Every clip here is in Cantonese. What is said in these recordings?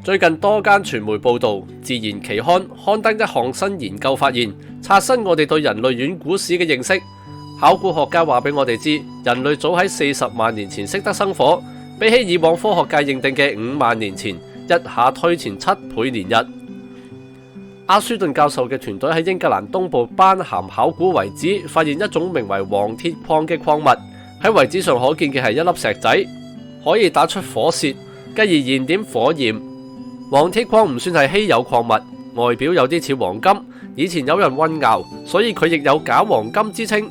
最近多間傳媒報道，自然期刊刊登一項新研究發現，刷新我哋對人類遠古史嘅認識。考古學家話俾我哋知，人類早喺40萬年前識得生火，比起以往科學界認定嘅5萬年前，一下推前7倍年日。阿舒頓教授嘅團隊喺英格蘭東部班咸考古遺址發現一種名為黃鐵礦嘅礦物，喺遺址上可見嘅係一粒石仔，可以打出火舌，繼而燃點火焰。黃鐵礦唔算係稀有礦物，外表有啲似黃金，以前有人混淆，所以佢亦有假黃金之稱。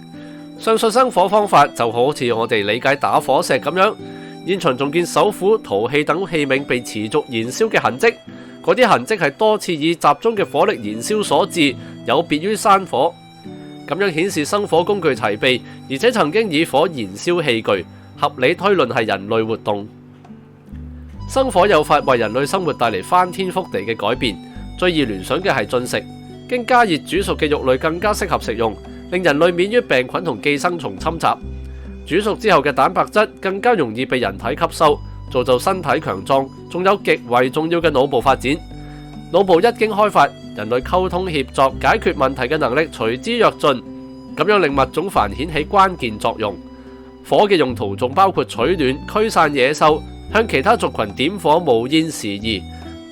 上述生火方法就好似我哋理解打火石咁樣，現場仲見手斧、陶器等器皿被持續燃燒嘅痕跡。嗰啲痕跡係多次以集中嘅火力燃燒所致，有別於山火。咁樣顯示生火工具齊備，而且曾經以火燃燒器具，合理推論係人類活動。生火有法為人類生活帶嚟翻天覆地嘅改變，最易聯想嘅係進食，經加熱煮熟嘅肉類更加適合食用，令人類免於病菌同寄生蟲侵襲。煮熟之後嘅蛋白質更加容易被人體吸收，造就身體強壯，仲有極為重要嘅腦部發展。腦部一經開發，人類溝通協作、解決問題嘅能力隨之躍進，咁樣令物種繁衍起關鍵作用。火嘅用途仲包括取暖、驅散野獸，向其他族群點火冒煙示意。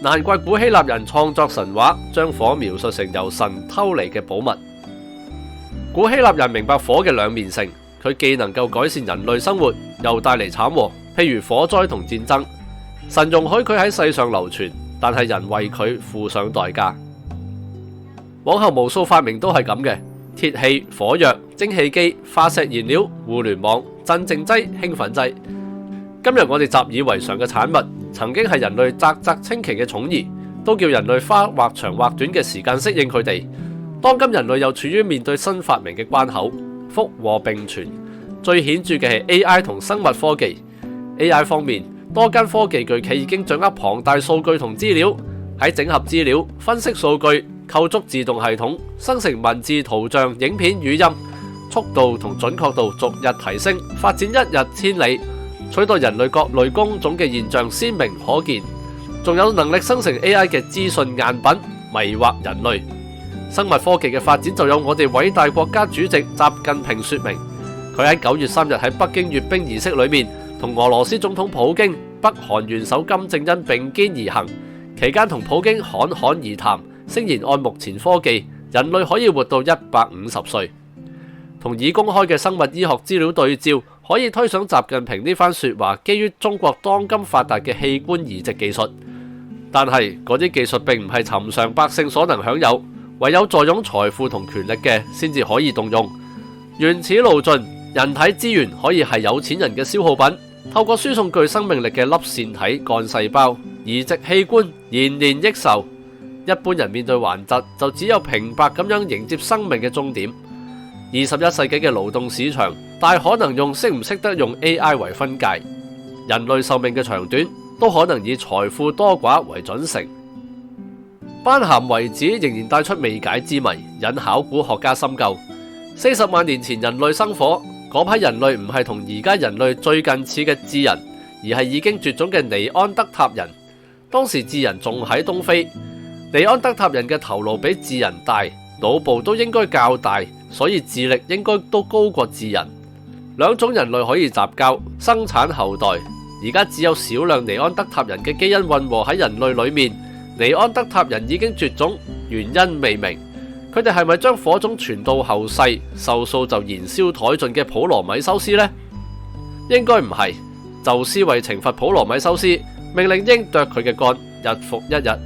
難怪古希臘人創作神話，將火描述成由神偷嚟嘅寶物。古希臘人明白火嘅兩面性，佢既能夠改善人類生活，又帶嚟慘禍，譬如火災同戰爭。神容許佢喺世上流傳，但係人為佢付上代價。往後無數發明都係咁嘅：鐵器、火藥、蒸汽機、化石燃料、互聯網、鎮靜劑、興奮劑。今日我哋習以為常嘅產物，曾經係人類嘖嘖稱奇嘅寵兒，都叫人類花或長或短嘅時間適應佢哋。當今人類又處於面對新發明嘅關口，福禍並存。最顯著嘅係 AI 同生物科技。AI 方面，多間科技巨企已經掌握龐大數據同資料，喺整合資料、分析數據、構築自動系統、生成文字、圖像、影片、語音，速度同準確度逐日提升，發展一日千里，取代人類各類工種嘅現象鮮明可見。仲有能力生成 AI 嘅資訊贋品，迷惑人類。生物科技嘅發展就有我哋偉大國家主席習近平說明。佢喺9月3日喺北京閱兵儀式裏面，同俄羅斯總統普京、北韓元首金正恩並肩而行，期間同普京侃侃而談，聲言按目前科技，人類可以活到150歲。同已公開嘅生物醫學資料對照，可以推想習近平呢番說話基於中國當今發達嘅器官移植技術。但係嗰啲技術並唔係尋常百姓所能享有，唯有坐擁財富同權力嘅先至可以動用。原始路盡，人體資源可以係有錢人嘅消耗品。透過輸送具生命力嘅粒線體幹細胞、移植器官，延年益壽。一般人面對頑疾，就只有平白咁樣迎接生命嘅終點。21世紀嘅勞動市場，大可能用識唔識得用 AI 為分界。人類壽命嘅長短，都可能以財富多寡為準繩。班咸遺址仍然帶出未解之謎，引考古學家深究。40萬年前人類生火，嗰批人類唔係同而家人類最近似嘅智人，而係已經絕種嘅尼安德塔人。當時智人仲喺東非，尼安德塔人嘅頭顱比智人大，腦部都應該較大，所以智力應該都高過智人。兩種人類可以雜交生產後代，而家只有少量尼安德塔人嘅基因混合喺人類裏面。尼安德塔人已經絕種，原因未明。佢哋係咪將火種傳到後世，壽數就燃燒殆盡嘅普羅米修斯呢？應該唔係。宙斯為懲罰普羅米修斯，命令鷹啄佢嘅肝，日復一日。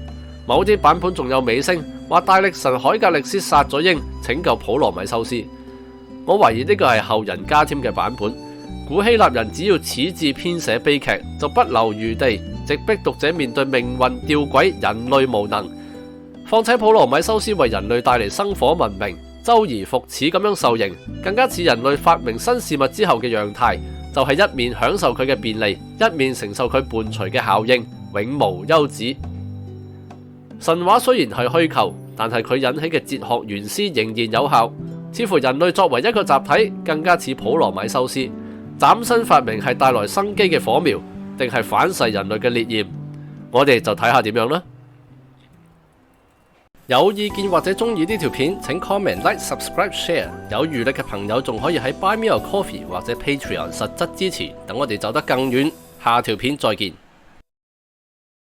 某啲版本仲有尾聲，話大力神海格力斯殺咗鷹，拯救普羅米修斯。我懷疑呢個係後人加添嘅版本。古希臘人只要矢志編寫悲劇，就不留餘地，直逼讀者面對命運吊詭、人類無能。況且普羅米修斯為人類帶嚟生火文明，周而復始咁樣受刑，更加似人類發明新事物之後嘅樣態，就係一面享受佢嘅便利，一面承受佢伴隨嘅效應，永無休止。神話雖然係虛構，但係佢引起嘅哲學原思仍然有效。似乎人類作為一個集體，更加似普羅米修斯。嶄新發明係帶來生機嘅火苗，定係反噬人類嘅烈焰？我哋就睇下點樣啦。有意見或者中意呢條片，請 comment、like、subscribe、share。有餘力嘅朋友仲可以喺 Buy Me a Coffee 或者 Patreon 實質支持，等我哋走得更遠。下條片再見。